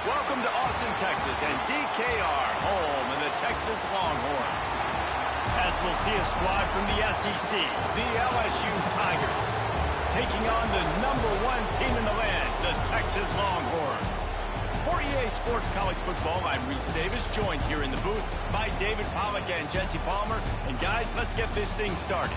Welcome to Austin, Texas, and DKR, home of the Texas Longhorns. As we'll see a squad from the SEC, the LSU Tigers, taking on the #1 team in the land, the Texas Longhorns. For EA Sports College Football, I'm Reese Davis, joined here in the booth by David Pollack and Jesse Palmer. And guys, let's get this thing started.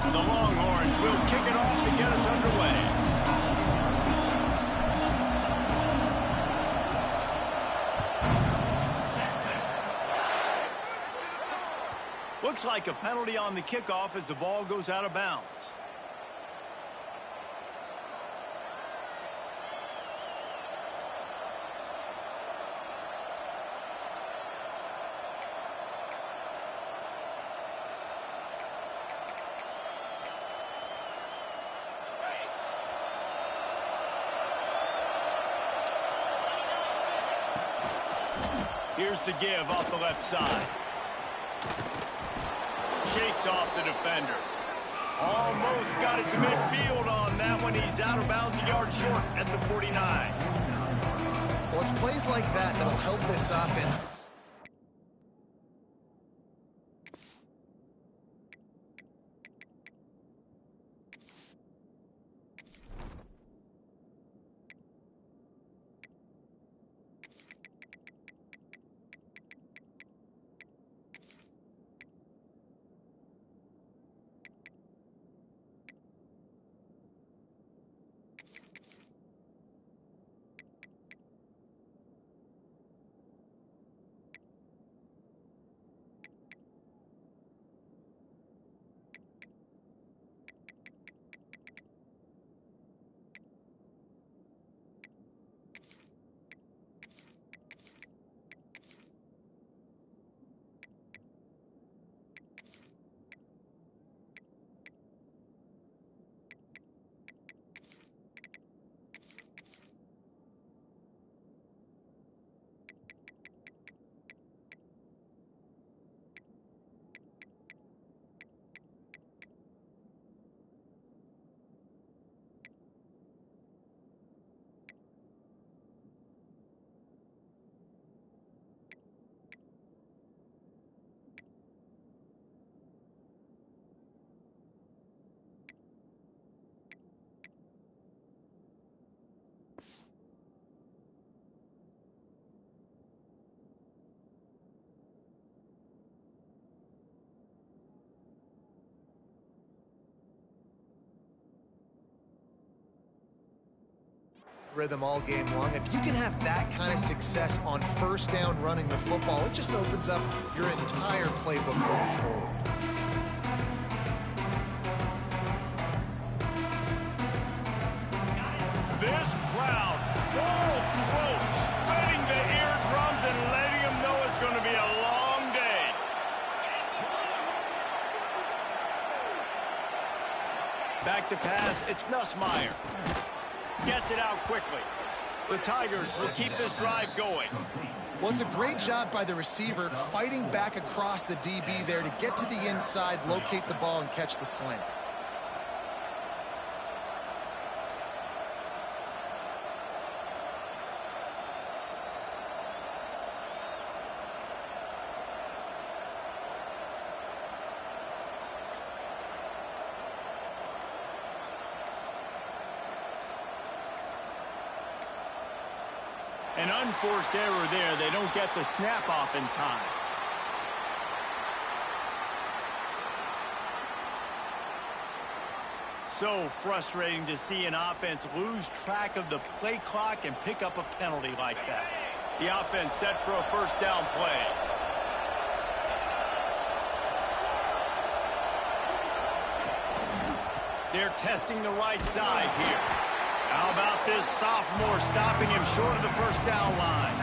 The Longhorns will kick it off to get us underway. Looks like a penalty on the kickoff as the ball goes out of bounds. Here's the give off the left side. Shakes off the defender. Almost got it to midfield on that one. He's out of bounds, a yard short at the 49. Well, it's plays like that that'll help this offense. Rhythm all game long. If you can have that kind of success on first down running the football, it just opens up your entire playbook going forward. This crowd, full throat, spreading the eardrums and letting them know it's going to be a long day. Back to pass, it's Nussmeier. Gets it out quickly. The Tigers will keep this drive going. Well, it's a great job by the receiver fighting back across the DB there to get to the inside, locate the ball, and catch the slant. An unforced error there. They don't get the snap off in time. So frustrating to see an offense lose track of the play clock and pick up a penalty like that. The offense set for a first down play. They're testing the right side here. How about this sophomore stopping him short of the first down line?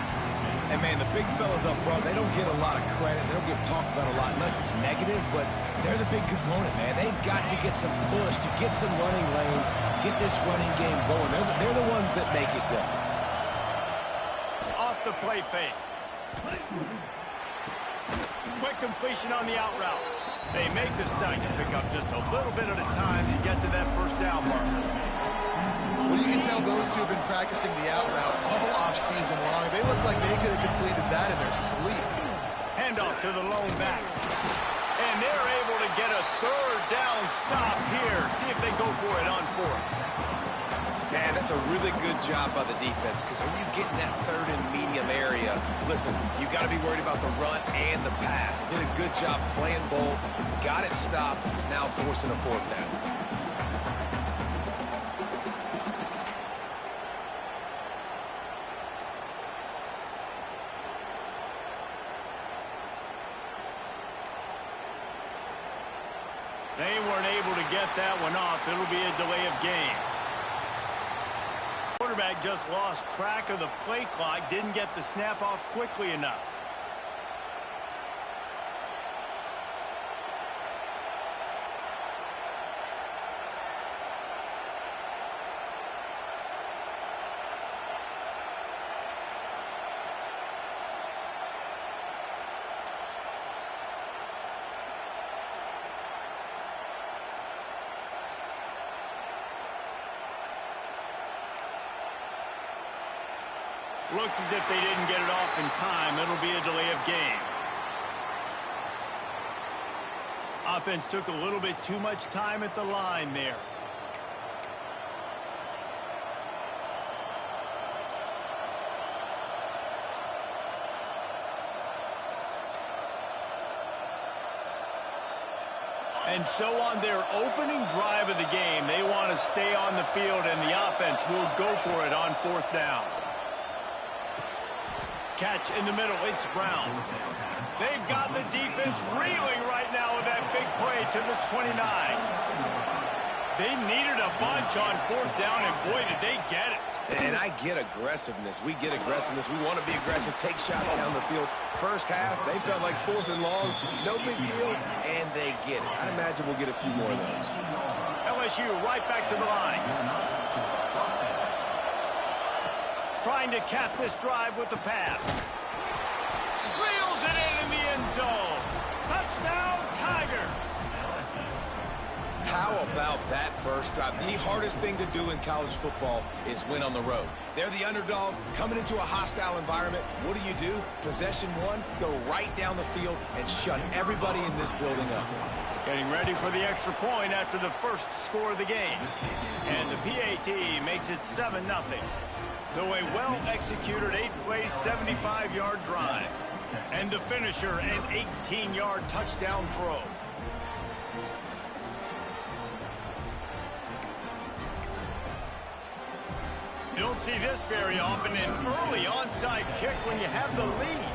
And, man, the big fellas up front, they don't get a lot of credit. They don't get talked about a lot unless it's negative, but they're the big component, man. They've got to get some push, to get some running lanes, get this running game going. They're the ones that make it go. Off the play fake. Quick completion on the out route. They make the stunt to pick up just a little bit at a time to get to that first down marker. Well, you can tell those two have been practicing the out route all off-season long. They look like they could have completed that in their sleep. Handoff to the lone back. And they're able to get a third down stop here. See if they go for it on fourth. Man, that's a really good job by the defense, because when you get in that third and medium area, listen, you got to be worried about the run and the pass. Did a good job playing both, got it stopped, now forcing a fourth down. They weren't able to get that one off. It'll be a delay of game. Quarterback just lost track of the play clock, didn't get the snap off quickly enough. Looks as if they didn't get it off in time. It'll be a delay of game. Offense took a little bit too much time at the line there. And so on their opening drive of the game, they want to stay on the field, and the offense will go for it on fourth down. Catch in the middle, it's Brown. They've got the defense reeling right now with that big play to the 29. They needed a bunch on fourth down, and boy, did they get it. And I get aggressiveness. We get aggressiveness. We want to be aggressive, take shots down the field. First half, they felt like fourth and long, no big deal, and they get it. I imagine we'll get a few more of those. LSU right back to the line. Trying to cap this drive with the pass. Reels it in the end zone. Touchdown, Tigers. How about that first drive? The hardest thing to do in college football is win on the road. They're the underdog, coming into a hostile environment. What do? Possession one, go right down the field and shut everybody in this building up. Getting ready for the extra point after the first score of the game. And the PAT makes it 7-0. So a well-executed 8-play, 75-yard drive. And the finisher, an 18-yard touchdown throw. You don't see this very often, an early onside kick when you have the lead.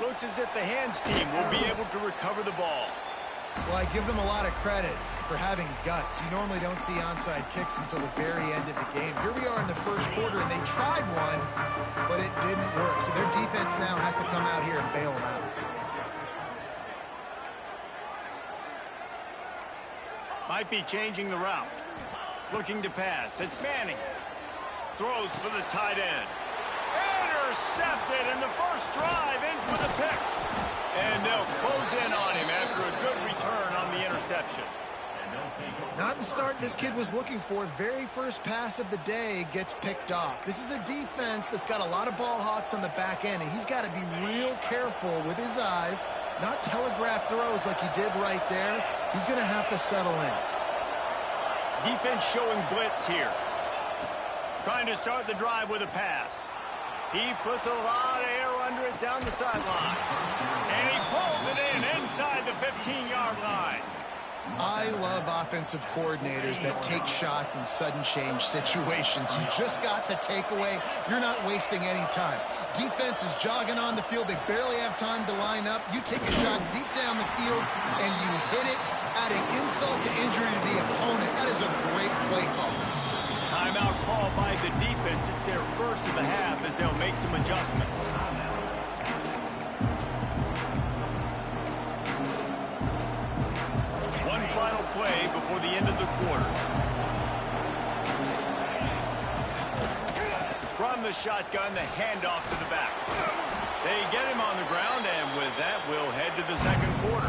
Looks as if the hands team will be able to recover the ball. Well, I give them a lot of credit for having guts. You normally don't see onside kicks until the very end of the game. Here we are in the first quarter, and they tried one, but it didn't work. So their defense now has to come out here and bail them out. Might be changing the route. Looking to pass. It's Manning. Throws for the tight end. Intercepted, and the first drive ends with a pick. And they'll close in on him after a good return on the interception. Not the start this kid was looking for. Very first pass of the day gets picked off. This is a defense that's got a lot of ball hawks on the back end, and he's got to be real careful with his eyes, not telegraph throws like he did right there. He's going to have to settle in. Defense showing blitz here. Trying to start the drive with a pass. He puts a lot of air under it down the sideline. And he pulls it in inside the 15-yard line. I love offensive coordinators that take shots in sudden change situations. You just got the takeaway. You're not wasting any time. Defense is jogging on the field. They barely have time to line up. You take a shot deep down the field, and you hit it, adding insult to injury to the opponent. That is a great play call. Timeout call by the defense. It's their first of the half as they'll make some adjustments. One final play before the end of the quarter. the shotgun, the handoff to the back. They get him on the ground, and with that, we'll head to the second quarter.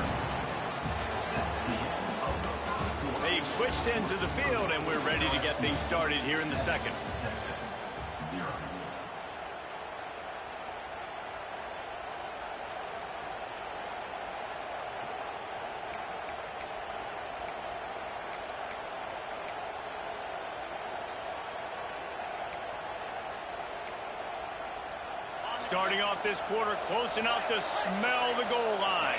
They've switched into the field, and we're ready to get things started here in the second. Starting off this quarter close enough to smell the goal line.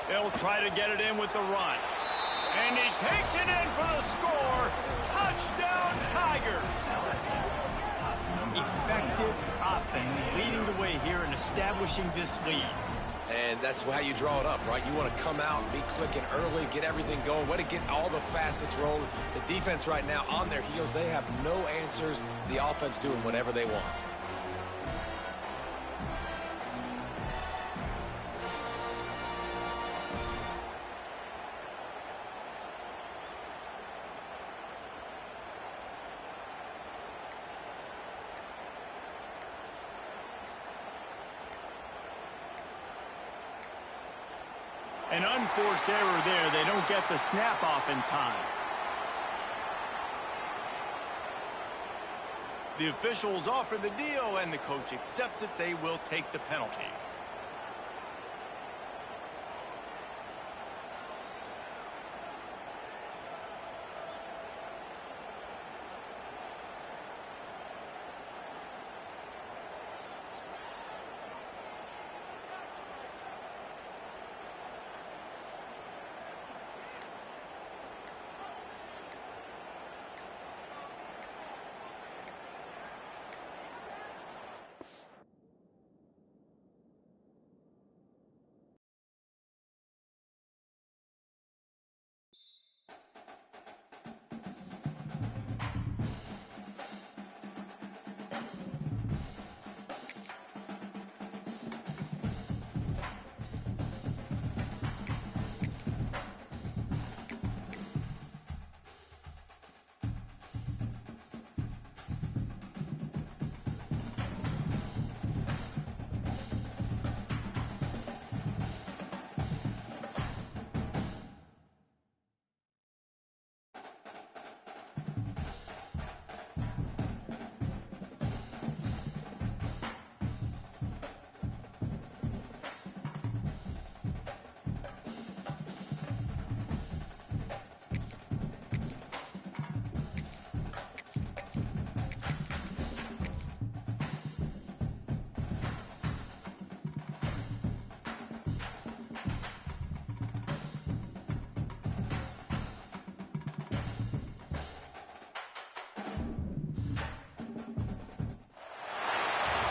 They'll try to get it in with the run. And he takes it in for the score. Touchdown, Tigers. Effective offense leading the way here and establishing this lead. And that's how you draw it up, right? You want to come out, be clicking early, get everything going, way to get all the facets rolling. The defense right now on their heels, they have no answers. The offense doing whatever they want. An unforced error there. They don't get the snap off in time. The officials offer the deal, and the coach accepts it. They will take the penalty.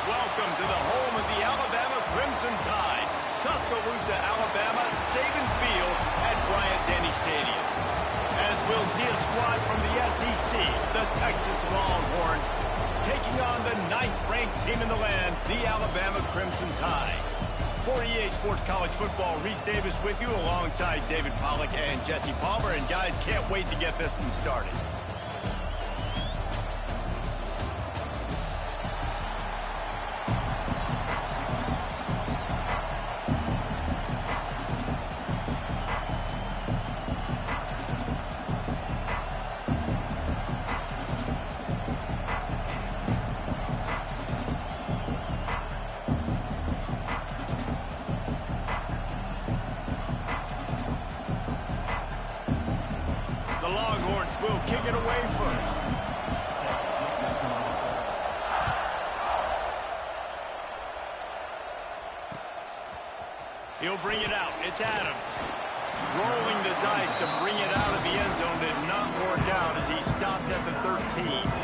Welcome to the home of the Alabama Crimson Tide. Tuscaloosa, Alabama, Saban Field at Bryant-Denny Stadium. As we'll see a squad from the SEC, the Texas Longhorns, taking on the 9th-ranked team in the land, the Alabama Crimson Tide. For EA Sports College Football, Reese Davis with you alongside David Pollack and Jesse Palmer. And guys, can't wait to get this one started. The Longhorns will kick it away first. He'll bring it out. It's Adams. Rolling the dice to bring it out of the end zone did not work out as he stopped at the 13.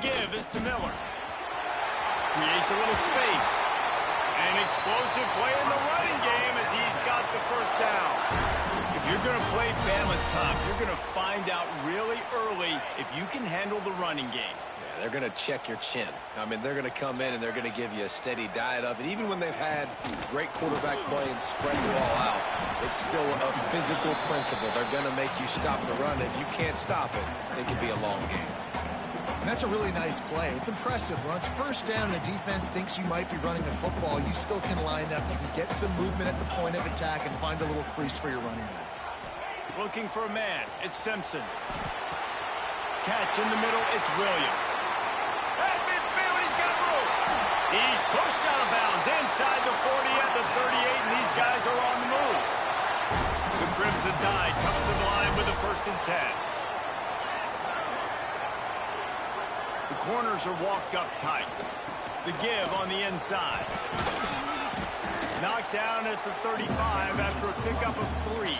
give is to Miller. Creates a little space. An explosive play in the running game as he's got the first down. If you're going to play Bama tough, you're going to find out really early if you can handle the running game. Yeah, they're going to check your chin. I mean, they're going to come in and they're going to give you a steady diet of it. Even when they've had great quarterback play and spread the ball out, it's still a physical principle. They're going to make you stop the run. If you can't stop it, it could be a long game. And that's a really nice play. It's impressive. When it's first down and the defense thinks you might be running the football, you still can line up. You can get some movement at the point of attack and find a little crease for your running back. Looking for a man. It's Simpson. Catch in the middle. It's Williams. At midfield, he's got room. He's pushed out of bounds inside the 40 at the 38, and these guys are on the move. The Crimson Tide comes to the line with a 1st and 10. The corners are walked up tight. The give on the inside. Knocked down at the 35 after a pickup of 3.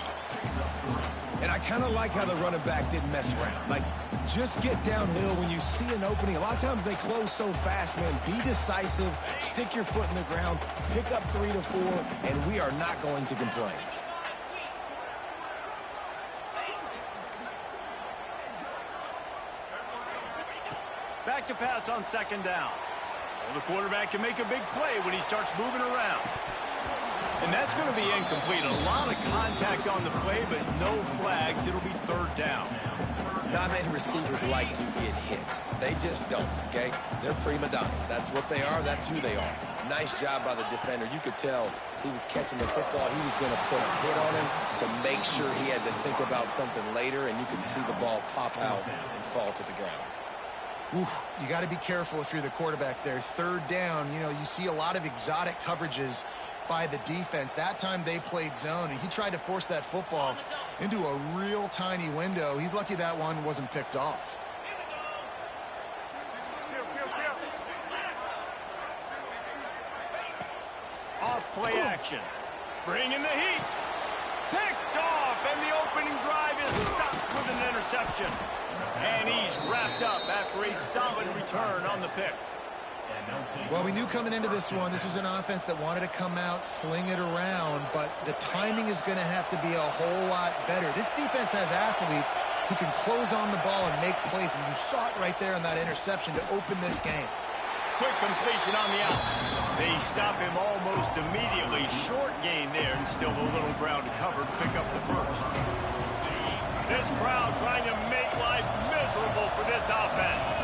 And I kind of like how the running back didn't mess around. Like, just get downhill when you see an opening. A lot of times they close so fast, man. Be decisive, stick your foot in the ground, pick up 3 to 4, and we are not going to complain. Back to pass on 2nd down. Well, the quarterback can make a big play when he starts moving around. And that's going to be incomplete. A lot of contact on the play, but no flags. It'll be 3rd down. Not many receivers like to get hit. They just don't, okay? They're prima donnas. That's what they are. That's who they are. Nice job by the defender. You could tell he was catching the football. He was going to put a hit on him to make sure he had to think about something later, and you could see the ball pop out and fall to the ground. Oof, you got to be careful if you're the quarterback there. 3rd down, you know, you see a lot of exotic coverages by the defense. That time they played zone, and he tried to force that football into a real tiny window. He's lucky that one wasn't picked off. Off play action. Bringing the heat. Picked off, and the opening drive is stopped with an interception. And he's wrapped up after a solid return on the pick. Well, we knew coming into this one, this was an offense that wanted to come out, sling it around, but the timing is going to have to be a whole lot better. This defense has athletes who can close on the ball and make plays, and you saw it right there in that interception to open this game. Quick completion on the out. They stop him almost immediately. Short gain there, and still a little ground to cover to pick up the 1st. This crowd trying to make life miserable for this offense.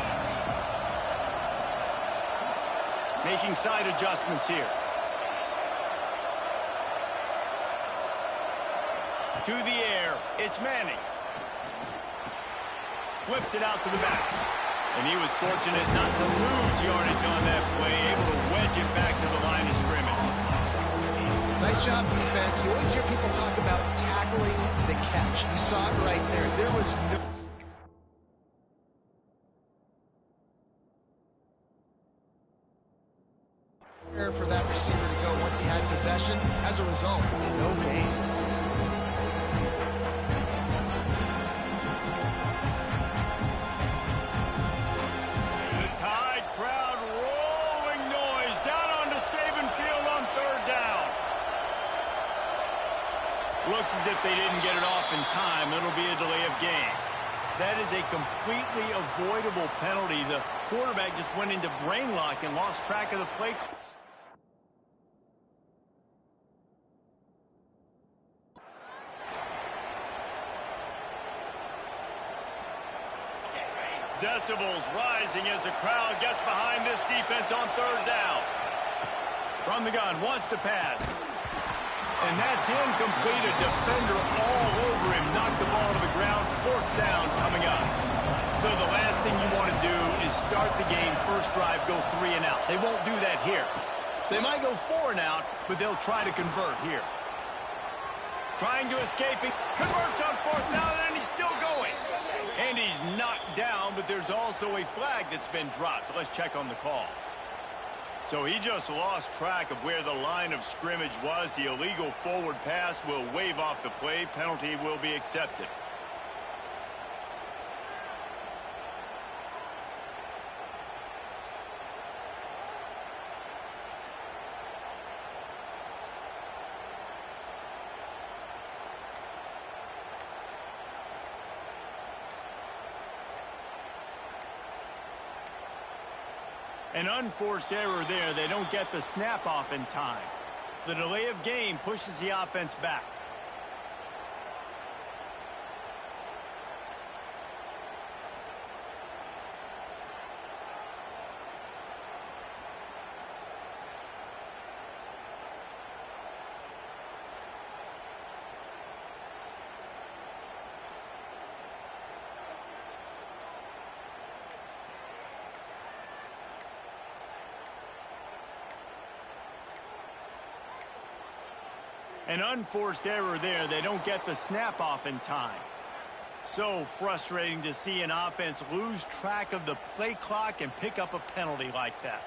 Making side adjustments here. To the air, it's Manning. Flips it out to the back. And he was fortunate not to lose yardage on that play, able to wedge it back to the line of scrimmage. Nice job, defense. You always hear people talk about tackling the catch. You saw it right there. There was no... for that receiver to go once he had possession. As a result, no gain. The Tide crowd rolling noise down onto Saban Field on 3rd down. Looks as if they didn't get it off in time. It'll be a delay of game. That is a completely avoidable penalty. The quarterback just went into brain lock and lost track of the play. Decibels rising as the crowd gets behind this defense on 3rd down. From the gun, wants to pass. And that's incomplete. A defender all over him. Knocked the ball to the ground. 4th down coming up. So the last thing you want to do is start the game, first drive, go 3 and out. They won't do that here. They might go 4 and out, but they'll try to convert here. Trying to escape. He converts on 4th down, and he's still going. And he's knocked down, but there's also a flag that's been dropped. Let's check on the call. So he just lost track of where the line of scrimmage was. The illegal forward pass will wave off the play. Penalty will be accepted. An unforced error there. They don't get the snap off in time. The delay of game pushes the offense back. An unforced error there. They don't get the snap off in time. So frustrating to see an offense lose track of the play clock and pick up a penalty like that.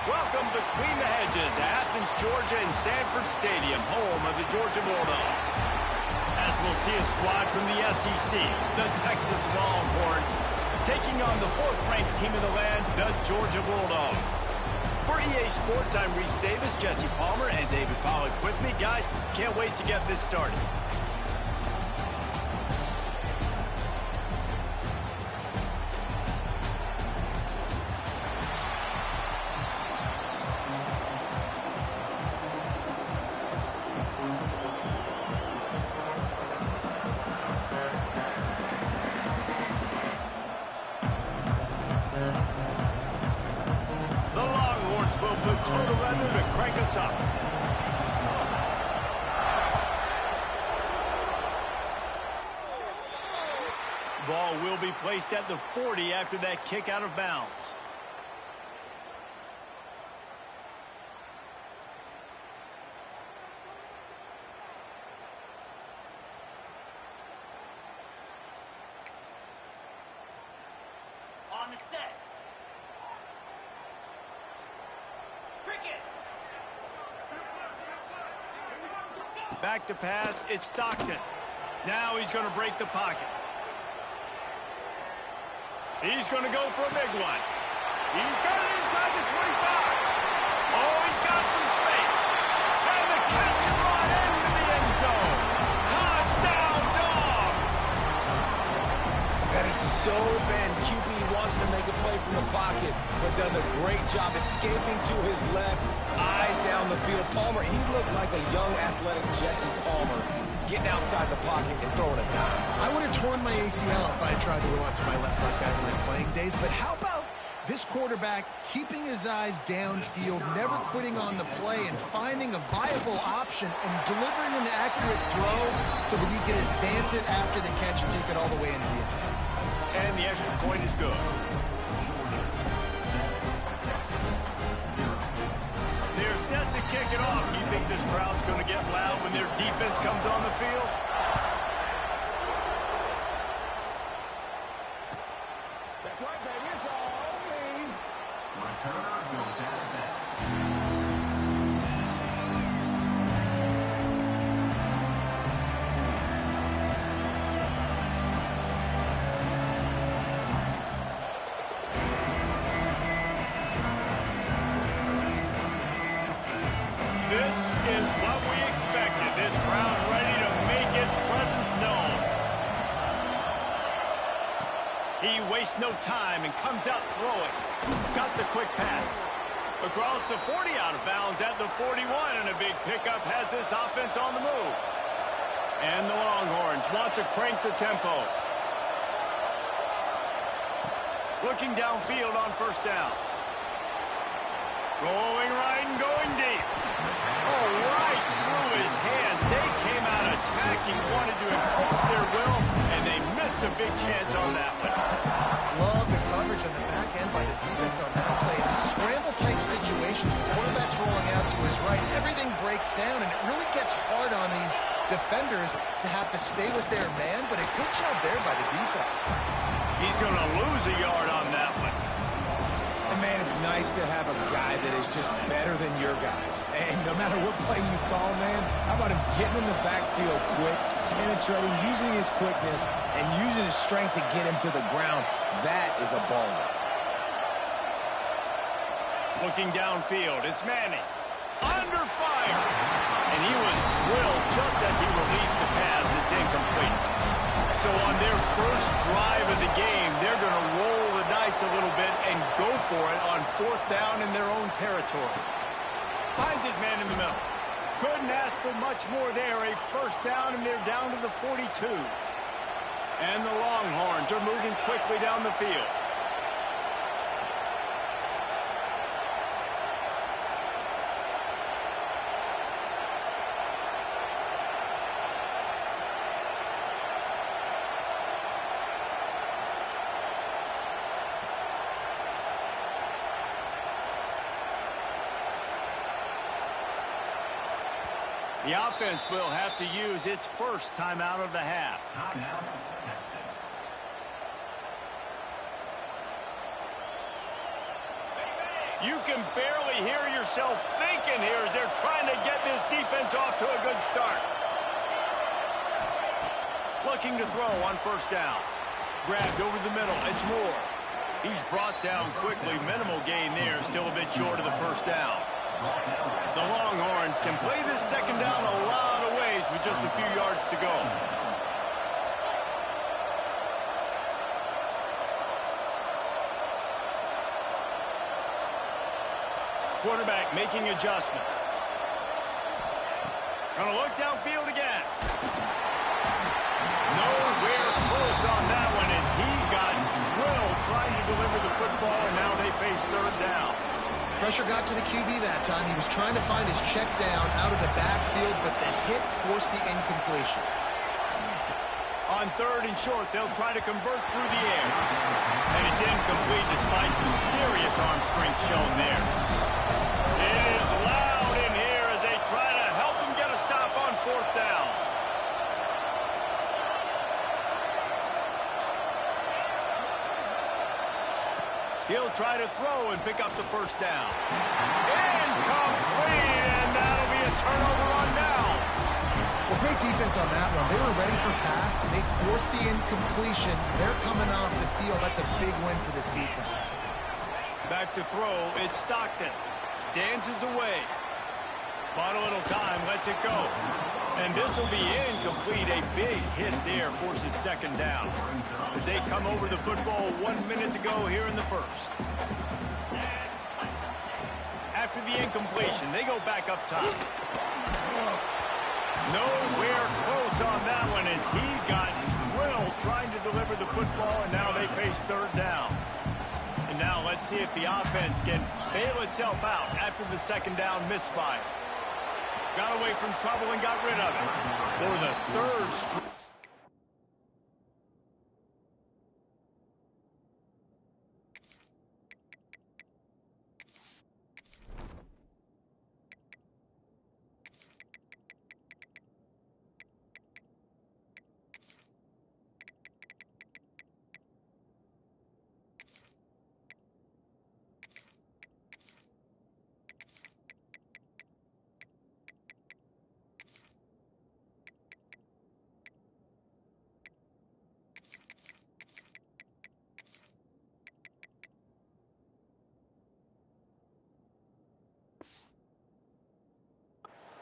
Welcome between the hedges to Athens, Georgia and Sanford Stadium, home of the Georgia Bulldogs. As we'll see a squad from the SEC, the Texas Longhorns, taking on the 4th-ranked team in the land, the Georgia Bulldogs. For EA Sports, I'm Reese Davis, Jesse Palmer, and David Pollack with me. Guys, can't wait to get this started. Will put total leather to crank us up. Ball will be placed at the 40 after that kick out of bounds. On the set. Back to pass, it's Stockton. Now he's going to break the pocket. He's going to go for a big one. He's got it inside the 25. Oh, he's got some space. And the catch is brought into the end zone. Touchdown, Dogs! That is so fan. QB wants to make a play from the pocket, but does a great job escaping to his left, eyes down the field. Palmer, he looked like a young, athletic Jesse Palmer, getting outside the pocket and throwing a dime. I would have torn my ACL if I had tried to roll out to my left like that in my playing days, but how about this quarterback keeping his eyes downfield, never quitting on the play, and finding a viable option and delivering an accurate throw so that he can advance it after the catch and take it all the way into the end zone. And the extra point is good. They're set to kick it off. You think this crowd's going to get loud when their defense comes on the field? That's right, baby. It's all me. Returner goes out of bounds. This is what we expected. This crowd ready to make its presence known. He wastes no time and comes out throwing. Got the quick pass. Across the 40, out of bounds at the 41, and a big pickup has this offense on the move. And the Longhorns want to crank the tempo. Looking downfield on first down. Going right and going deep. Oh, right through his hands. They came out attacking, wanted to impose their will, and they missed a big chance on that one. Love the coverage on the back end by the defense on that play. In these scramble-type situations, the quarterback's rolling out to his right. Everything breaks down, and it really gets hard on these defenders to have to stay with their man, but a good job there by the defense. He's going to lose a yard on that one. And, man, it's nice to have a guy that is just better than your guys. And no matter what play you call, man, how about him getting in the backfield quick, penetrating, using his quickness, and using his strength to get him to the ground. That is a baller. Looking downfield, it's Manning. Under fire. And he was drilled just as he released the pass. It's incomplete. So on their first drive of the game, they're going to roll the dice a little bit and go for it on 4th down in their own territory. Finds his man in the middle. Couldn't ask for much more there. A first down, and they're down to the 42. And the Longhorns are moving quickly down the field. The offense will have to use its first timeout of the half. Timeout, Texas. You can barely hear yourself thinking here as they're trying to get this defense off to a good start. Looking to throw on first down. grabbed over the middle. It's Moore. He's brought down quickly. Minimal gain there. Still a bit short of the first down. The Longhorns can play this second down a lot of ways with just a few yards to go. Quarterback making adjustments. Gonna look downfield again. Nowhere close on that one as he got drilled trying to deliver the football, and now they face third down. Pressure got to the QB that time. He was trying to find his check down out of the backfield, but the hit forced the incompletion. On third and short, they'll try to convert through the air. And it's incomplete despite some serious arm strength shown there. It is loud in here as they try to help him get a stop on fourth down. He'll try to throw and pick up the first down. Incomplete, and that'll be a turnover on downs. Well, great defense on that one. They were ready for pass. They forced the incompletion. They're coming off the field. That's a big win for this defense. Back to throw. It's Stockton. Dances away. Bought a little time. Lets it go. And this will be incomplete. A big hit there forces second down. As they come over the football, 1 minute to go here in the first. After the incompletion, they go back up top. Nowhere close on that one as he got drilled trying to deliver the football, and now they face third down. And now let's see if the offense can bail itself out after the second down misfire. Got away from trouble and got rid of it. For the third straight.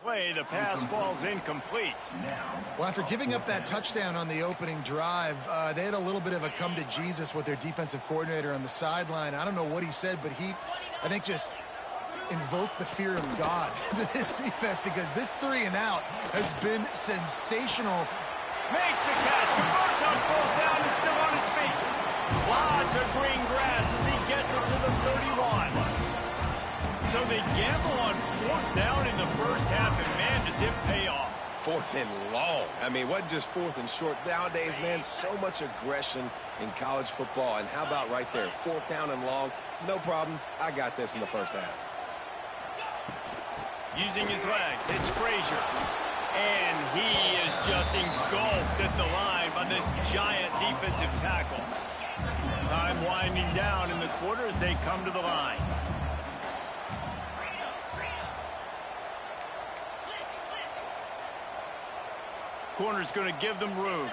Play, the pass falls incomplete. Well, after giving up that touchdown on the opening drive, they had a little bit of a come to Jesus with their defensive coordinator on the sideline. I don't know what he said, but he, I think, just invoked the fear of God into this defense because this 3 and out has been sensational. Makes the catch, converts on fourth down, is still on his feet. Lots of green grass as he gets it to the 31. So they gamble on fourth down in the first half, and man, does it pay off. Fourth and long. I mean, what just fourth and short? Nowadays, man, so much aggression in college football. And how about right there, fourth down and long? No problem. I got this in the first half. Using his legs, it's Frazier. And he is just engulfed at the line by this giant defensive tackle. Time winding down in the quarter as they come to the line. Corner's going to give them room.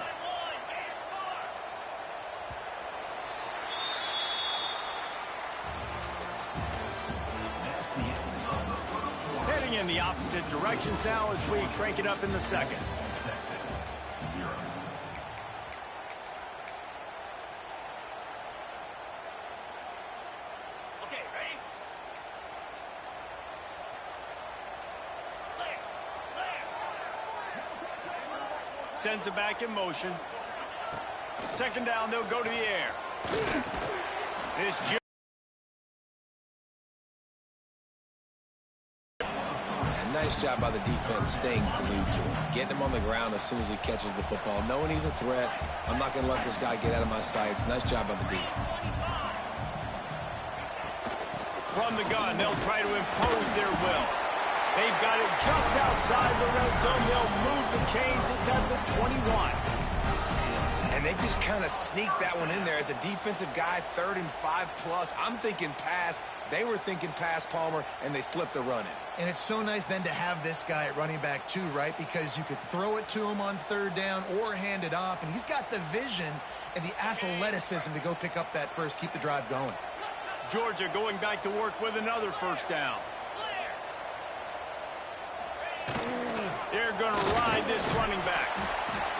Heading in the opposite directions now as we crank it up in the second. Okay, ready? Sends it back in motion. Second down, they'll go to the air. This Nice job by the defense staying glued to him. Getting him on the ground as soon as he catches the football. Knowing he's a threat. I'm not going to let this guy get out of my sights. Nice job by the D. From the gun, they'll try to impose their will. They've got it just outside the red zone. They'll move the chains. It's at the 21. And And they just kind of sneaked that one in there. As a defensive guy, 3rd and 5+. I'm thinking pass. They were thinking pass, Palmer, and they slipped the run in. And it's so nice then to have this guy at running back too, right? Because you could throw it to him on 3rd down or hand it off. And he's got the vision and the athleticism to go pick up that first, keep the drive going. Georgia going back to work with another 1st down. They're going to ride this running back.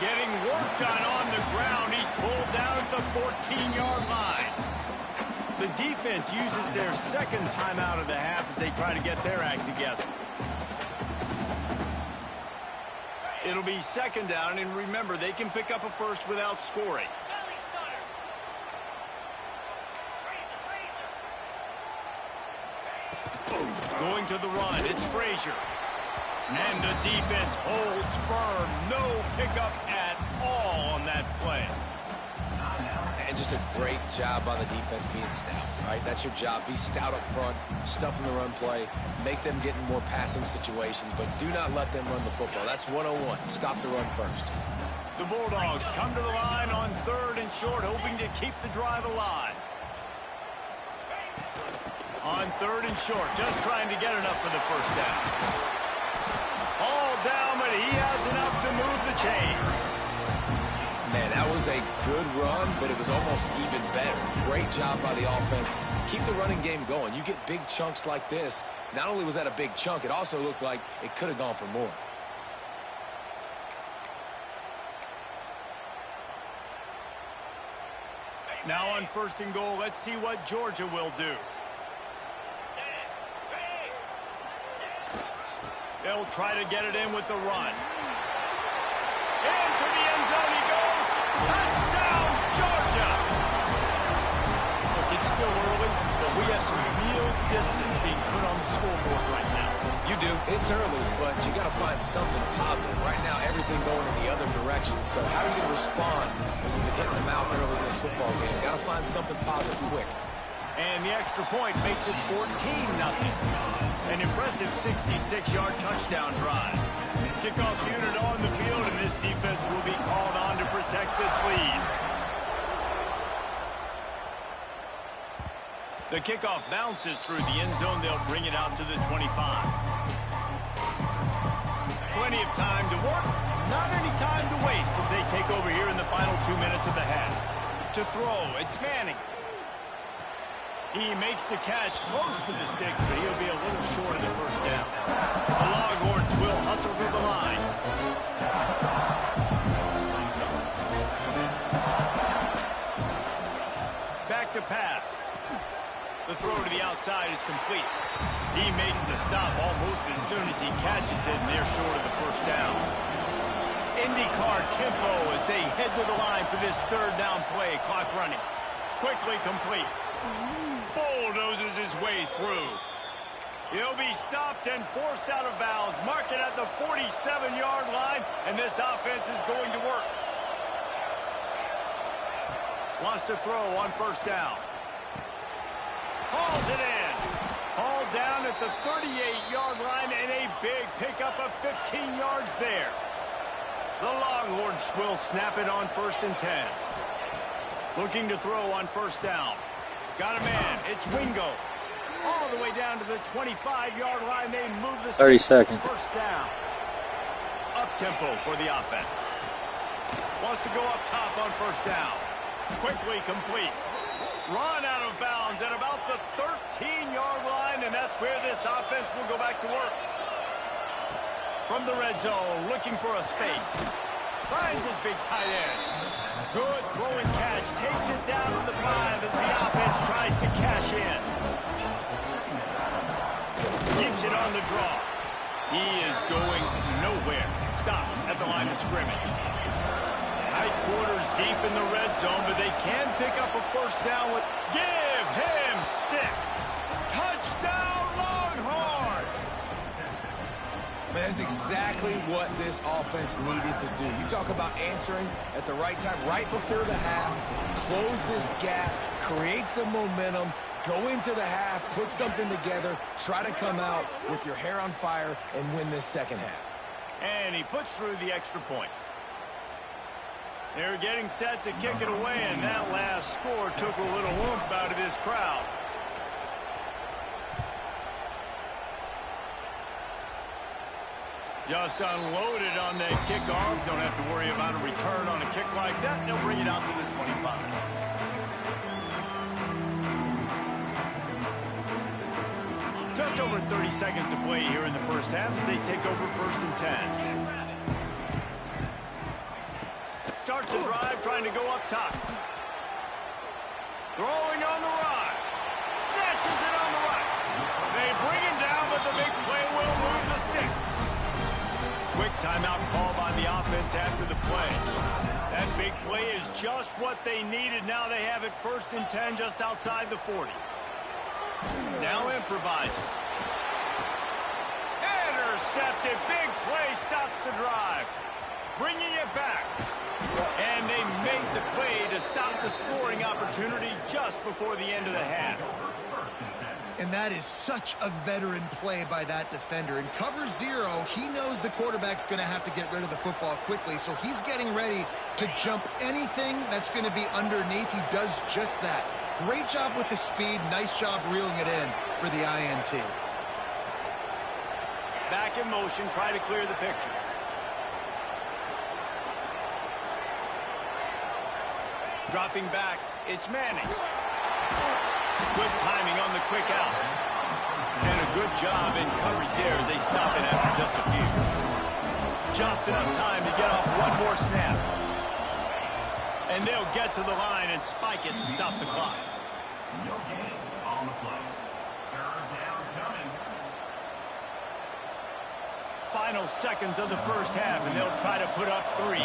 Getting work done on the ground. He's pulled down at the 14-yard line. The defense uses their 2nd timeout of the half as they try to get their act together. It'll be 2nd down, and remember, they can pick up a first without scoring. Going to the run, it's Frazier. And the defense holds firm. No pickup at all on that play. And just a great job on the defense being stout, right? That's your job. Be stout up front, stuff in the run play, make them get in more passing situations, but do not let them run the football. That's 101. Stop the run first. The Bulldogs come to the line on 3rd and short, hoping to keep the drive alive. On 3rd and short, just trying to get enough for the 1st down. All down, but he has enough to move the chains. Man, that was a good run, but it was almost even better. Great job by the offense. Keep the running game going. You get big chunks like this. Not only was that a big chunk, it also looked like it could have gone for more. Now on 1st and goal, let's see what Georgia will do. They'll try to get it in with the run. Into the end zone he goes. Touchdown, Georgia! Look, it's still early, but we have some real distance being put on the scoreboard right now. You do. It's early, but you got to find something positive. Right now, everything going in the other direction. So how are you going to respond when you've been hitting them out early in this football game? Got to find something positive quick. And the extra point makes it 14-0. An impressive 66-yard touchdown drive. Kickoff unit on the field, and this defense will be called on to protect this lead. The kickoff bounces through the end zone. They'll bring it out to the 25. Plenty of time to work, not any time to waste as they take over here in the final 2 minutes of the half. To throw, it's Manning. He makes the catch close to the sticks, but he'll be a little short of the 1st down. The Longhorns will hustle to the line. Back to pass. The throw to the outside is complete. He makes the stop almost as soon as he catches it, and they're short of the 1st down. IndyCar tempo as they head to the line for this 3rd down play. Clock running. Quickly complete. Bulldozes his way through. He'll be stopped and forced out of bounds. Mark it at the 47-yard line, and this offense is going to work. Wants to throw on 1st down. Hauls it in. Hauled down at the 38-yard line, and a big pickup of 15 yards there. The Longhorns will snap it on 1st and 10. Looking to throw on 1st down. Got a man. It's Wingo. All the way down to the 25-yard line. They move the 30 seconds. 1st down. Up-tempo for the offense. Wants to go up top on 1st down. Quickly complete. Run out of bounds at about the 13-yard line, and that's where this offense will go back to work. From the red zone, looking for a space. Finds his big tight end. Good throwing catch. Takes it down to the 5 as the offense tries to cash in. Keeps it on the draw. He is going nowhere. Stop at the line of scrimmage. Tight quarters deep in the red zone, but they can pick up a 1st down with... Give him 6. Touchdown, Longhorns! That's exactly what this offense needed to do. You talk about answering at the right time, right before the half, close this gap, create some momentum, go into the half, put something together, try to come out with your hair on fire and win this 2nd half. And he puts through the extra point. They're getting set to kick it away, and that last score took a little oomph out of this crowd. Just unloaded on that kickoff. Don't have to worry about a return on a kick like that. They'll bring it out to the 25. Just over 30 seconds to play here in the first half as they take over 1st and 10. Starts the drive, trying to go up top. Throwing on the run. Snatches it on the right. They bring him down, but the big play will move the sticks. Quick timeout call by the offense after the play. That big play is just what they needed. Now they have it 1st and 10 just outside the 40. Now improvising. Intercepted. Big play stops the drive. Bringing it back. And they make the play to stop the scoring opportunity just before the end of the half. And that is such a veteran play by that defender. In cover 0, he knows the quarterback's going to have to get rid of the football quickly, so he's getting ready to jump anything that's going to be underneath. He does just that. Great job with the speed. Nice job reeling it in for the INT. Back in motion, try to clear the picture. Dropping back, it's Manning. Good timing on the quick out. And a good job in coverage there as they stop it after just a few. Just enough time to get off one more snap. And they'll get to the line and spike it to stop the clock. No gain on the play. 3rd down coming. Final seconds of the first half, and they'll try to put up 3.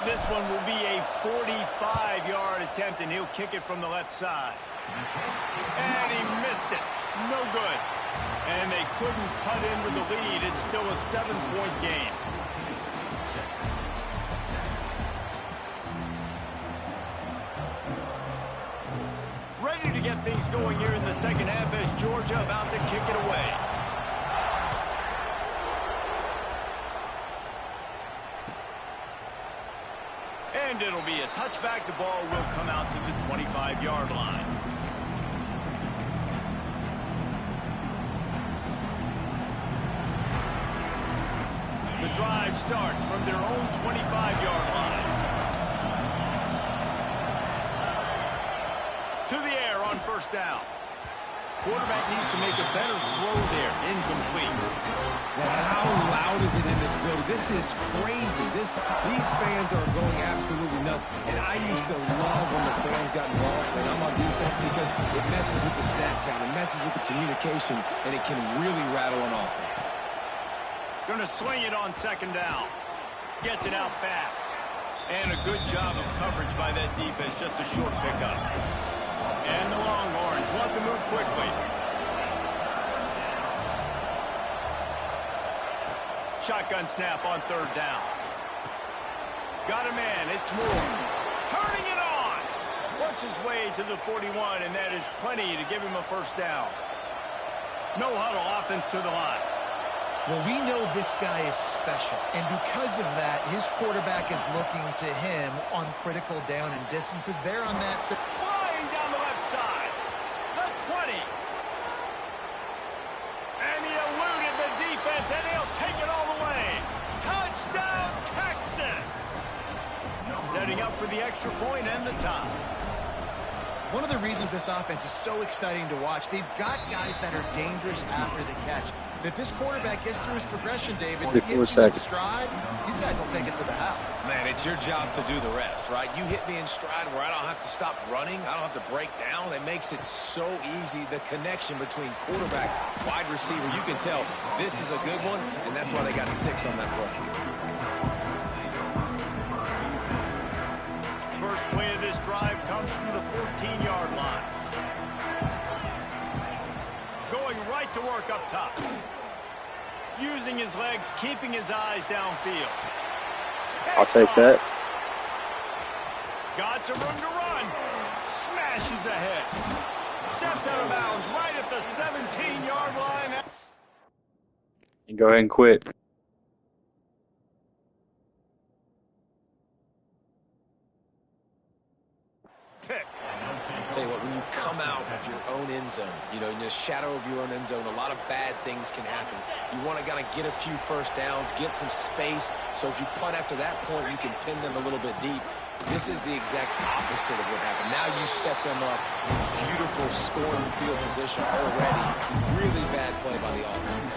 This one will be a 45-yard attempt, and he'll kick it from the left side. And he missed it. No good. And they couldn't cut in with the lead. It's still a 7-point game. Ready to get things going here in the second half as Georgia about to kick it away. And it'll be a touchback. The ball will come out to the 25-yard line. The drive starts from their own 25-yard line. To the air on 1st down. Quarterback needs to make a better throw there. Incomplete. How loud is it in this building? This is crazy. These fans are going absolutely nuts. And I used to love when the fans got involved, and I'm on defense, because it messes with the snap count. It messes with the communication, and it can really rattle an offense. Going to swing it on 2nd down. Gets it out fast. And a good job of coverage by that defense. Just a short pickup. And the Longhorns want to move quickly. Shotgun snap on 3rd down. Got a man. It's Moore. Turning it on. Works his way to the 41, and that is plenty to give him a 1st down. No huddle offense to the line. Well, we know this guy is special, and because of that, his quarterback is looking to him on critical down and distances. There on that. Flying down the left side. The 20. And he eluded the defense, and he'll take it all the way. Touchdown, Texas. Setting up for the extra point and the tie. One of the reasons this offense is so exciting to watch, they've got guys that are dangerous after the catch. And if this quarterback gets through his progression, David, he hits you in stride, these guys will take it to the house. Man, it's your job to do the rest, right? You hit me in stride where I don't have to stop running. I don't have to break down. It makes it so easy. The connection between quarterback, wide receiver, you can tell this is a good one, and that's why they got 6 on that play. First play of this drive comes from the 14-yard line. Going right to work up top. Using his legs, keeping his eyes downfield. I'll take that. Got some room to run. Smashes ahead. Steps out of bounds right at the 17-yard line. And go ahead and quit. own end zone. You know, in the shadow of your own end zone, a lot of bad things can happen. You want to kind of get a few first downs, get some space, so if you punt after that point, you can pin them a little bit deep. This is the exact opposite of what happened. Now you set them up in beautiful scoring field position already. Really bad play by the offense.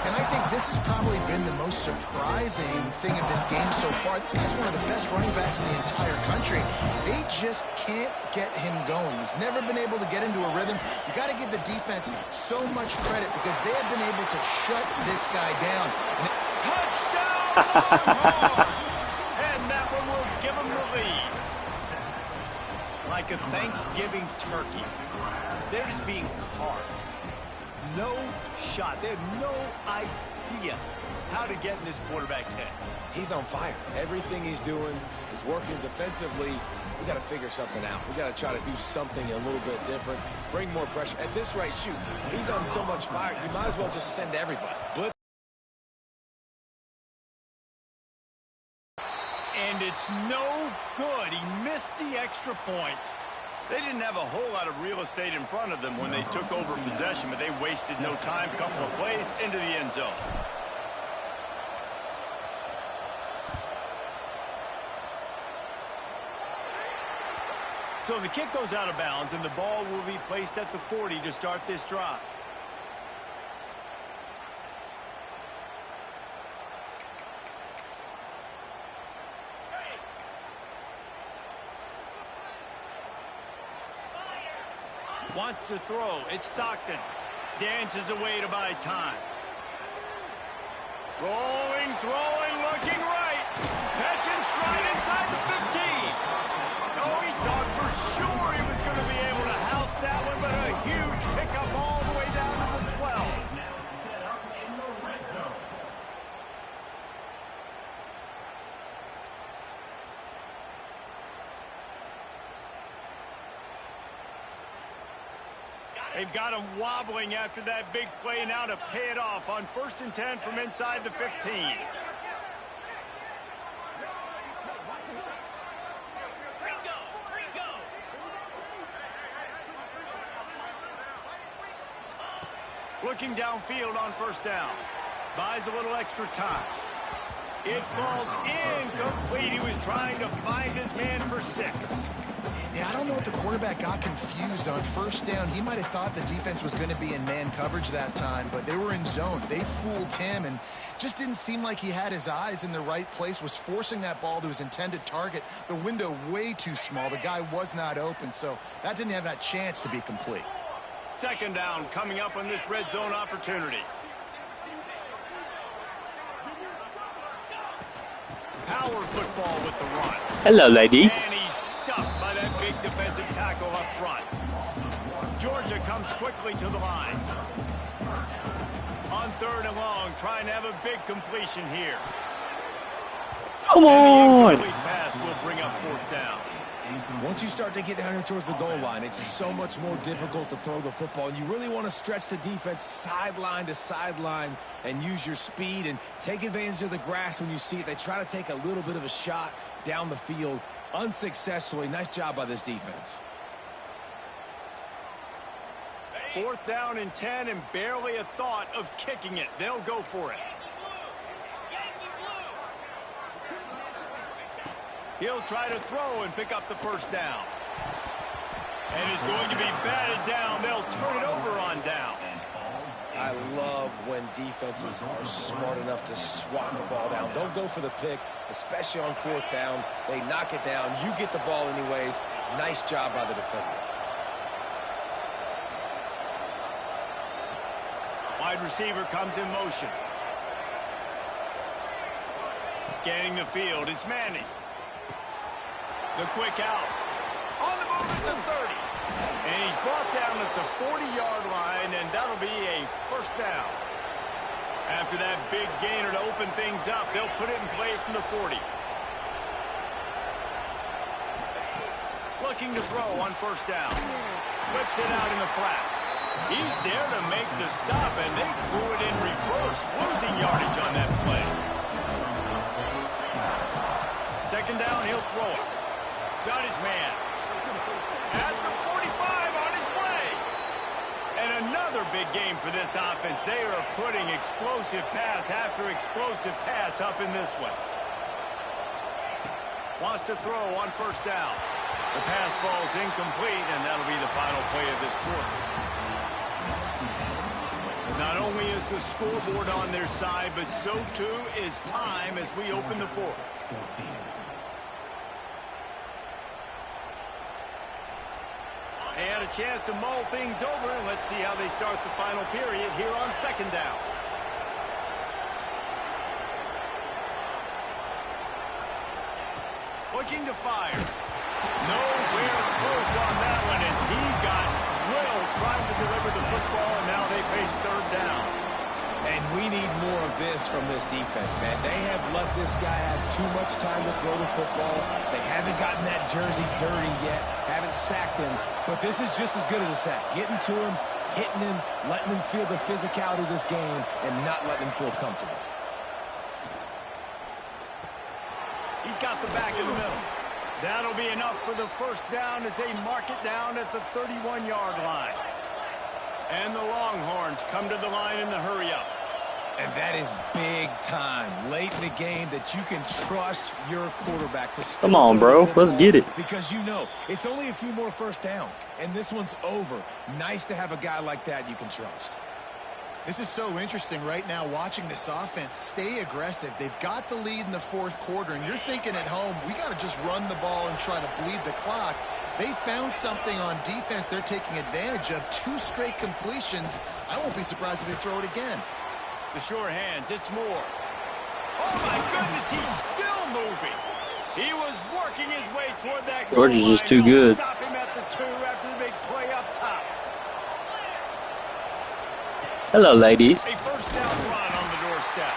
And I think this has probably been the most surprising thing of this game so far. This guy's one of the best running backs in the entire country. They just can't get him going. He's never been able to get into a rhythm. You got to give the defense so much credit because they have been able to shut this guy down. Touchdown! And that one will give them the lead. Like a Thanksgiving turkey. They're just being carved. No shot. They have no idea how to get in this quarterback's head. He's on fire. Everything he's doing is working defensively. We got to figure something out. We got to try to do something a little bit different. Bring more pressure. At this rate, shoot, he's on so much fire, you might as well just send everybody. Blitz. And it's no good. He missed the extra point. They didn't have a whole lot of real estate in front of them when they took over possession, but they wasted no time. Couple of plays into the end zone. So the kick goes out of bounds, and the ball will be placed at the 40 to start this drive. Wants to throw. It's Stockton. Dances away to buy time. Rolling, throwing, looking right. Catch and stride inside the 15. Oh, he thought for sure he was going to be able to house that one, but a huge pickup all the way down to the 12. They've got him wobbling after that big play now to pay it off on 1st and 10 from inside the 15. Looking downfield on 1st down. Buys a little extra time. It falls incomplete. He was trying to find his man for 6. Yeah, I don't know if the quarterback got confused on 1st down. He might have thought the defense was going to be in man coverage that time, but they were in zone. They fooled him and just didn't seem like he had his eyes in the right place, was forcing that ball to his intended target. The window way too small. The guy was not open, so that didn't have that chance to be complete. 2nd down coming up on this red zone opportunity. Power football with the run. Hello, ladies. And he's stuffed by that big defensive tackle up front. Georgia comes quickly to the line. On 3rd and long, trying to have a big completion here. Come on. And the incomplete pass will bring up 4th down. Once you start to get down here towards the goal line, it's so much more difficult to throw the football. And you really want to stretch the defense sideline to sideline and use your speed and take advantage of the grass when you see it. They try to take a little bit of a shot down the field unsuccessfully. Nice job by this defense. 4th down and 10 and barely a thought of kicking it. They'll go for it. He'll try to throw and pick up the 1st down. And is going to be batted down. They'll turn it over on downs. I love when defenses are smart enough to swat the ball down. Don't go for the pick, especially on 4th down. They knock it down. You get the ball anyways. Nice job by the defender. Wide receiver comes in motion. Scanning the field, it's Manning. The quick out. On the move at the 30. And he's brought down at the 40-yard line, and that'll be a 1st down. After that big gainer to open things up, they'll put it in play from the 40. Looking to throw on 1st down. Flips it out in the flat. He's there to make the stop, and they threw it in reverse, losing yardage on that play. 2nd down, he'll throw it. Got his man. At the 45 on his way. Another big game for this offense. They are putting explosive pass after explosive pass up in this one. Wants to throw on first down. The pass falls incomplete, and that'll be the final play of this quarter. Not only is the scoreboard on their side, but so too is time as we open the fourth. They had a chance to mull things over. Let's see how they start the final period here on second down. Looking to fire. Nowhere close on that one as he got drilled trying to deliver the football, and now they face third down. And we need more of this from this defense, man. They have let this guy have too much time to throw the football. They haven't gotten that jersey dirty yet, haven't sacked him. But this is just as good as a sack. Getting to him, hitting him, letting him feel the physicality of this game, and not letting him feel comfortable. He's got the back in the middle. That'll be enough for the first down as they mark it down at the 31-yard line. And the Longhorns come to the line in the hurry-up. And that is big time, late in the game, that you can trust your quarterback to still Come on, bro. Let's get it. Because you know, it's only a few more first downs, and this one's over. Nice to have a guy like that you can trust. This is so interesting right now watching this offense stay aggressive. They've got the lead in the fourth quarter, and you're thinking at home, we got to just run the ball and try to bleed the clock. They found something on defense they're taking advantage of. 2 straight completions. I won't be surprised if they throw it again. The sure hands, it's Moore. Oh, my goodness, he's still moving. He was working his way toward that goal George is just line. too good. Stop him at the 2 after the big play up top. Hello, ladies. A first down run on the doorstep.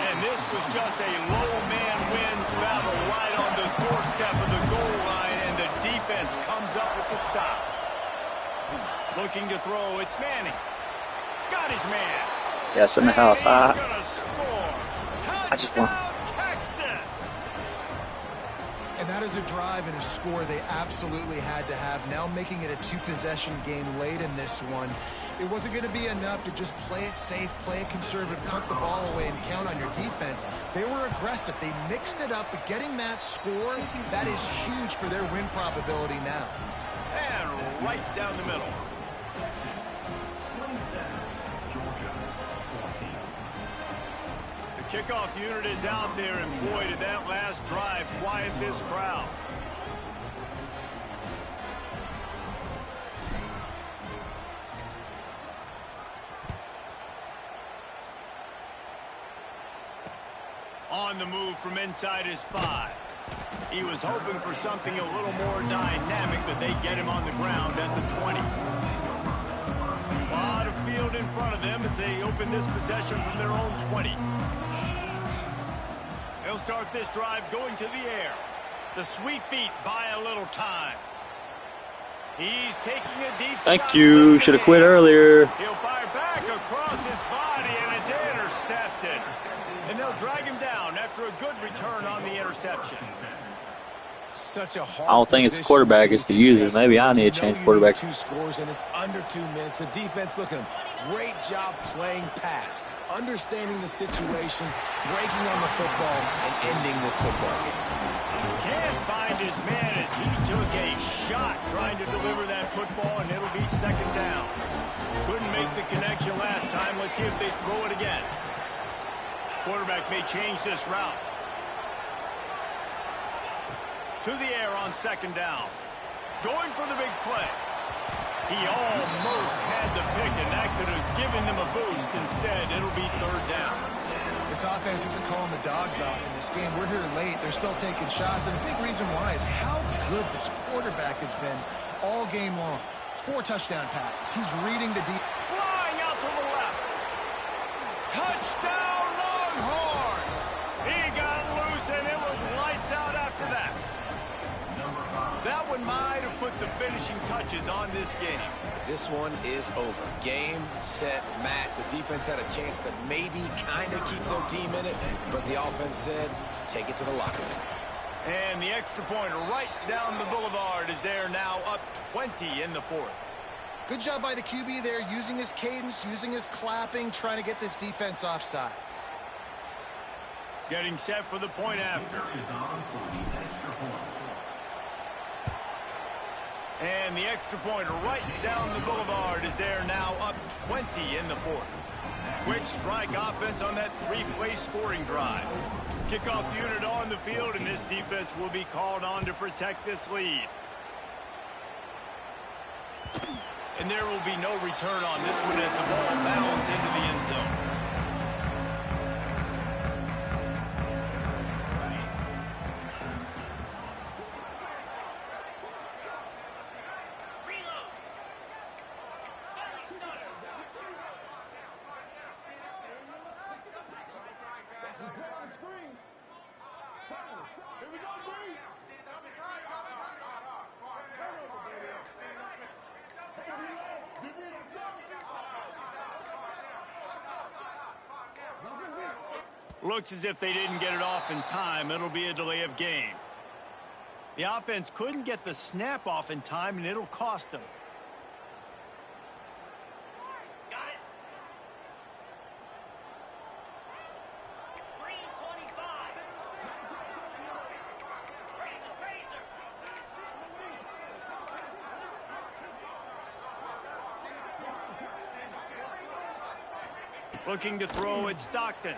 And this was just a low man wins battle right on the doorstep of the goal line, and the defense comes up with the stop. Looking to throw, it's Manning. Got his man. Yes, in the house. He's gonna score. I just want. Touchdown, Texas. And that is a drive and a score they absolutely had to have. Now making it a 2-possession game late in this one. It wasn't going to be enough to just play it safe, play it conservative, punt the ball away, and count on your defense. They were aggressive. They mixed it up, but getting that score, that is huge for their win probability now. And right down the middle. The kickoff unit is out there, and boy, did that last drive quiet this crowd. On the move from inside his 5. He was hoping for something a little more dynamic, but they get him on the ground at the 20. A lot of field in front of them as they open this possession from their own 20. They'll start this drive going to the air. The sweet feet buy a little time. He's taking a deep shot. Thank you. Should have quit earlier. He'll fire back across his body, and it's intercepted. And they'll drag him down after a good return on the interception. Such a hard I don't think it's the quarterback, it's the user. Maybe I need to change quarterback. 2 scores, and it's under 2 minutes. The defense, look at him. Great job playing pass, understanding the situation, breaking on the football, and ending this football game. Can't find his man as he took a shot trying to deliver that football, and it'll be second down. Couldn't make the connection last time. Let's see if they throw it again. Quarterback may change this route. To the air on second down. Going for the big play. He almost had the pick, and that could have given them a boost. Instead, it'll be third down. This offense isn't calling the dogs off in this game. We're here late. They're still taking shots, and a big reason why is how good this quarterback has been all game long. 4 touchdown passes. He's reading the deep. Flying out to the left. Touchdown, Longhorns. He got loose, and it was lights out after that. That one might have put the finishing touches on this game. This one is over. Game, set, match. The defense had a chance to maybe kind of keep their team in it, but the offense said, take it to the locker room. And the extra point right down the boulevard is there now, up 20 in the fourth. Good job by the QB there, using his cadence, using his clapping, trying to get this defense offside. Getting set for the point after. And the extra point right down the boulevard is there, now up 20 in the fourth. Quick strike offense on that three-play scoring drive. Kickoff unit on the field, and this defense will be called on to protect this lead. And there will be no return on this one as the ball bounds into the end zone. Looks as if they didn't get it off in time. It'll be a delay of game. The offense couldn't get the snap off in time, and it'll cost them. Got it. Green 25. Razor. Looking to throw at Stockton.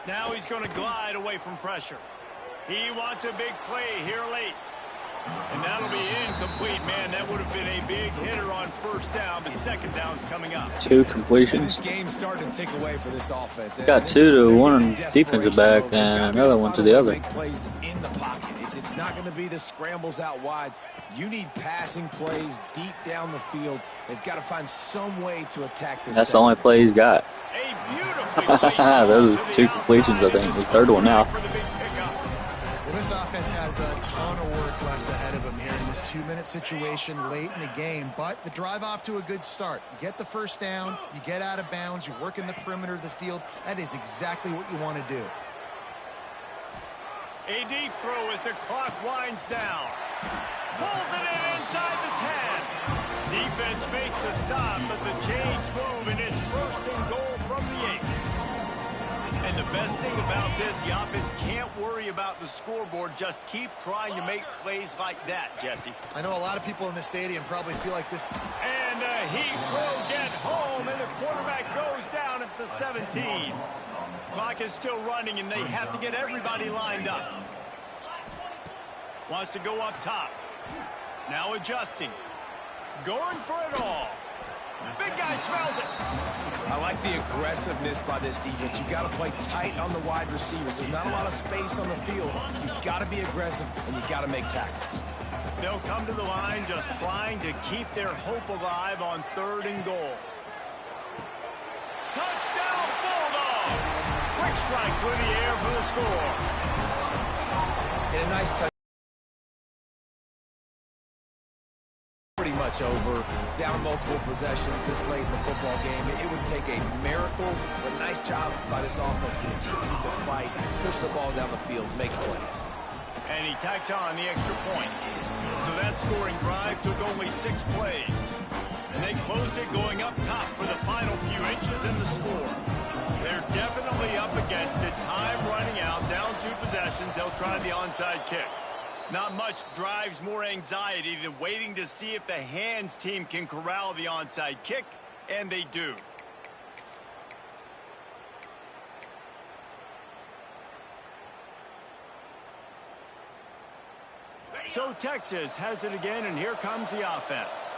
Now he's going to glide away from pressure. He wants a big play here late. And that'll be incomplete, man. That would have been a big hitter on first down, but second down's coming up. 2 completions. This game starting to take away for this offense. Got 2 to one defensive back and another one to the other. Big plays in the pocket. It's not going to be the scrambles out wide. You need passing plays deep down the field. They've got to find some way to attack this. That's the only play he's got. A beautifully placed Those ball to 2 the completions, I outside. think. His third one now. For the big pickup. Well, this offense has a ton of work left ahead of them here in this 2-minute situation late in the game, but the drive off to a good start. You get the first down, you get out of bounds, you work in the perimeter of the field. That is exactly what you want to do. A deep throw as the clock winds down. Pulls it in inside the 10. Defense makes a stop, but the chains move, and it's first and goal from the 8. And the best thing about this, the offense can't worry about the scoreboard. Just keep trying to make plays like that, Jesse. I know a lot of people in the stadium probably feel like this. And he will get home, and the quarterback goes down at the 17. Clock is still running, and they have to get everybody lined up. Wants to go up top. Now adjusting. Going for it all. Big guy smells it. I like the aggressiveness by this defense. You got to play tight on the wide receivers. There's not a lot of space on the field. You've got to be aggressive, and you got to make tackles. They'll come to the line just trying to keep their hope alive on 3rd and goal. Touchdown, Bulldogs! Quick strike through the air for the score. And a nice touch. Pretty much over. Down multiple possessions this late in the football game. It would take a miracle, but nice job by this offense. Continue to fight, push the ball down the field, make plays. And he tacks on the extra point. So that scoring drive took only 6 plays. And they closed it going up top for the final few inches in the score. They're definitely up against it. Time running out, down 2 possessions. They'll try the onside kick. Not much drives more anxiety than waiting to see if the hands team can corral the onside kick, and they do. So Texas has it again, and here comes the offense.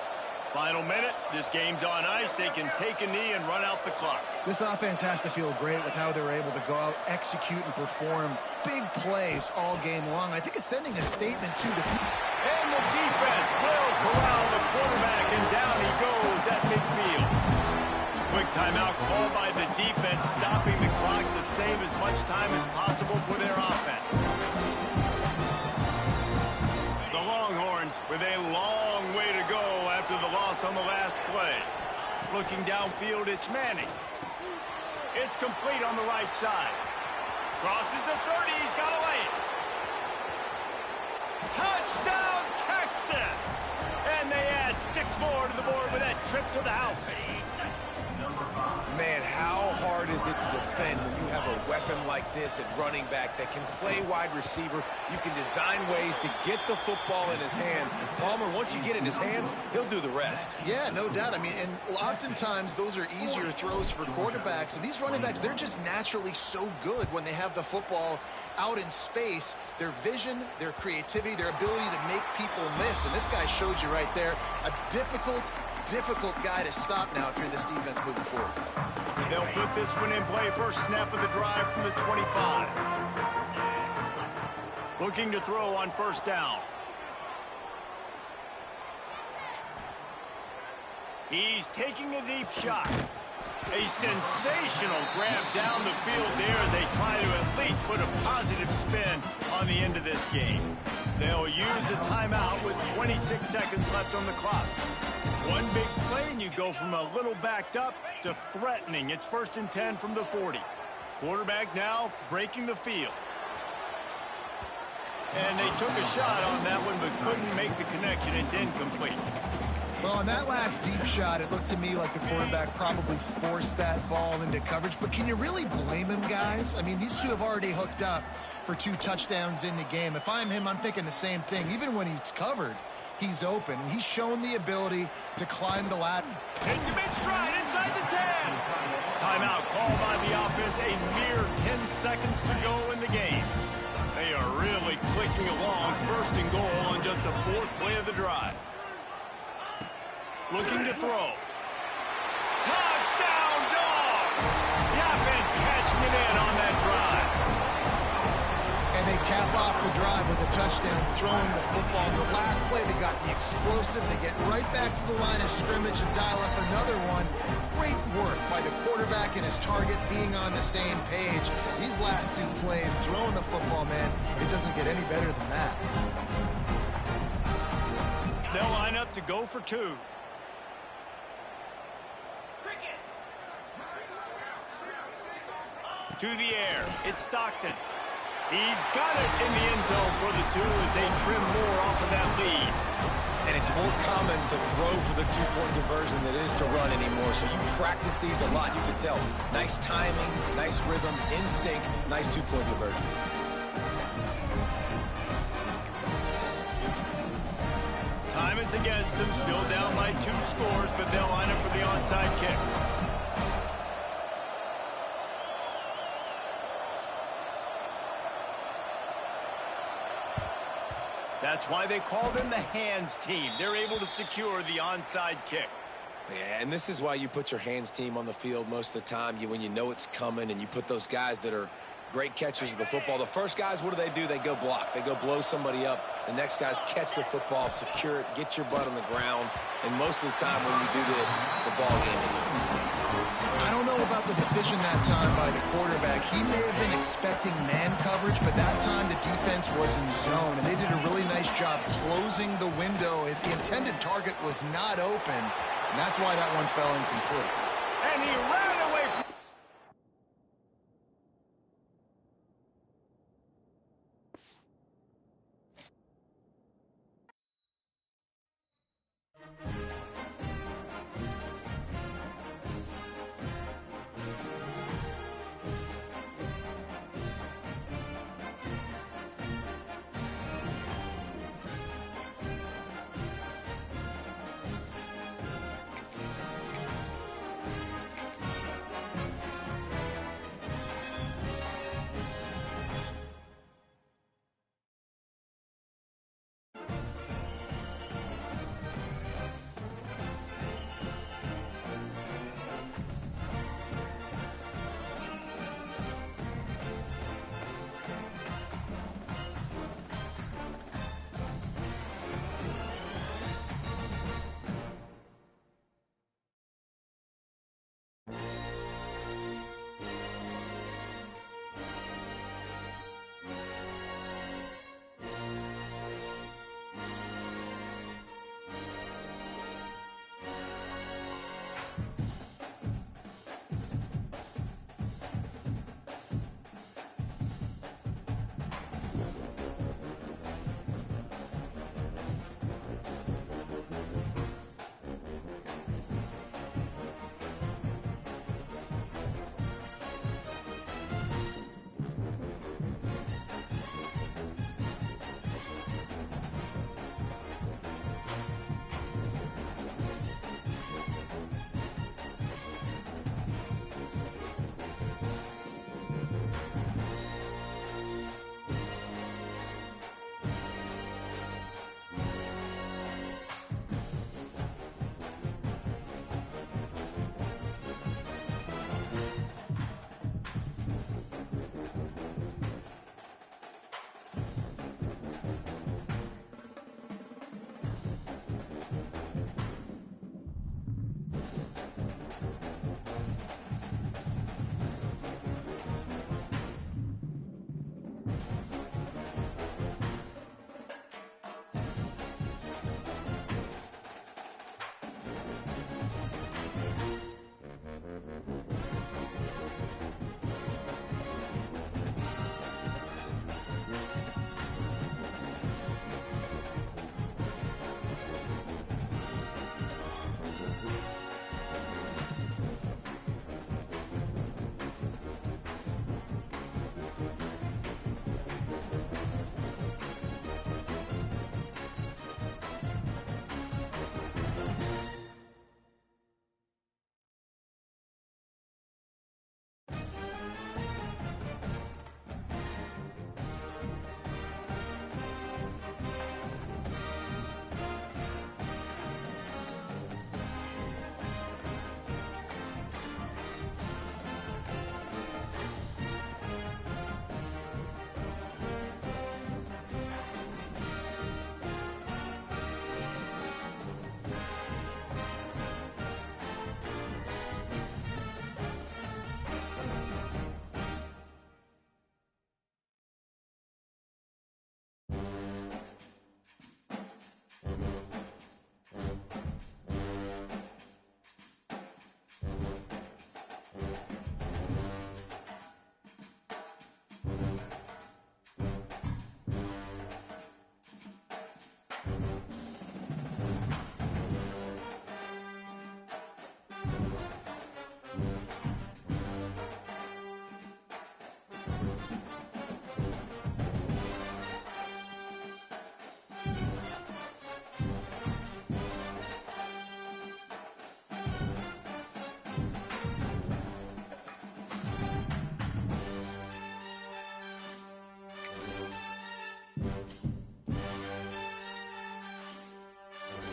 Final minute, this game's on ice. They can take a knee and run out the clock. This offense has to feel great with how they're able to go out, execute, and perform big plays all game long. I think it's sending a statement, too. And the defense will corral the quarterback, and down he goes at midfield. Quick timeout called by the defense, stopping the clock to save as much time as possible for their offense. The Longhorns with a long way to go after the loss on the last play. Looking downfield, it's Manning. It's complete on the right side. Crosses the 30, he's got a lane. Touchdown, Texas! And they add 6 more to the board with that trip to the house. Man, how hard is it to defend when you have a weapon like this at running back that can play wide receiver? You can design ways to get the football in his hand. Palmer, once you get it in his hands, he'll do the rest. Yeah, no doubt. I mean, and oftentimes those are easier throws for quarterbacks. And these running backs, they're just naturally so good when they have the football out in space. Their vision, their creativity, their ability to make people miss. And this guy showed you right there a difficult guy to stop now if you're this defense moving forward. They'll put this one in play. First snap of the drive from the 25. Looking to throw on first down. He's taking a deep shot. A sensational grab down the field there as they try to at least put a positive spin on the end of this game. They'll use a timeout with 26 seconds left on the clock. One big play and you go from a little backed up to threatening. It's 1st and 10 from the 40. Quarterback now breaking the field. And they took a shot on that one but couldn't make the connection. It's incomplete. Well, on that last deep shot, it looked to me like the quarterback probably forced that ball into coverage. But can you really blame him, guys? I mean, these two have already hooked up for 2 touchdowns in the game. If I'm him, I'm thinking the same thing. Even when he's covered, he's open. And he's shown the ability to climb the ladder. It's a mid-stride inside the 10. Timeout called by the offense. A mere 10 seconds to go in the game. They are really clicking along. 1st and goal on just the 4th play of the drive. Looking to throw. Touchdown, Dogs! The offense cashing it in on that drive. And they cap off the drive with a touchdown, throwing the football. In the last play, they got the explosive. They get right back to the line of scrimmage and dial up another one. Great work by the quarterback and his target being on the same page. These last 2 plays, throwing the football, man, it doesn't get any better than that. They'll line up to go for 2. To the air, it's Stockton. He's got it in the end zone for the 2 as they trim more off of that lead. And it's more common to throw for the 2-point conversion than it is to run anymore. So you practice these a lot, you can tell. Nice timing, nice rhythm, in sync, nice 2-point conversion. Time is against them, still down by 2 scores, but they'll line up for the onside kick. That's why they call them the hands team. They're able to secure the onside kick. Yeah, and this is why you put your hands team on the field most of the time. When you know it's coming and you put those guys that are great catchers of the football. The first guys, what do? They go block. They go blow somebody up. The next guys catch the football, secure it, get your butt on the ground. And most of the time when you do this, the ball game is over. I don't know about the decision that time by the quarterback. He may have been expecting man coverage, but that time the defense was in zone, and they did a really nice job closing the window. The intended target was not open, and that's why that one fell incomplete. And he ran away from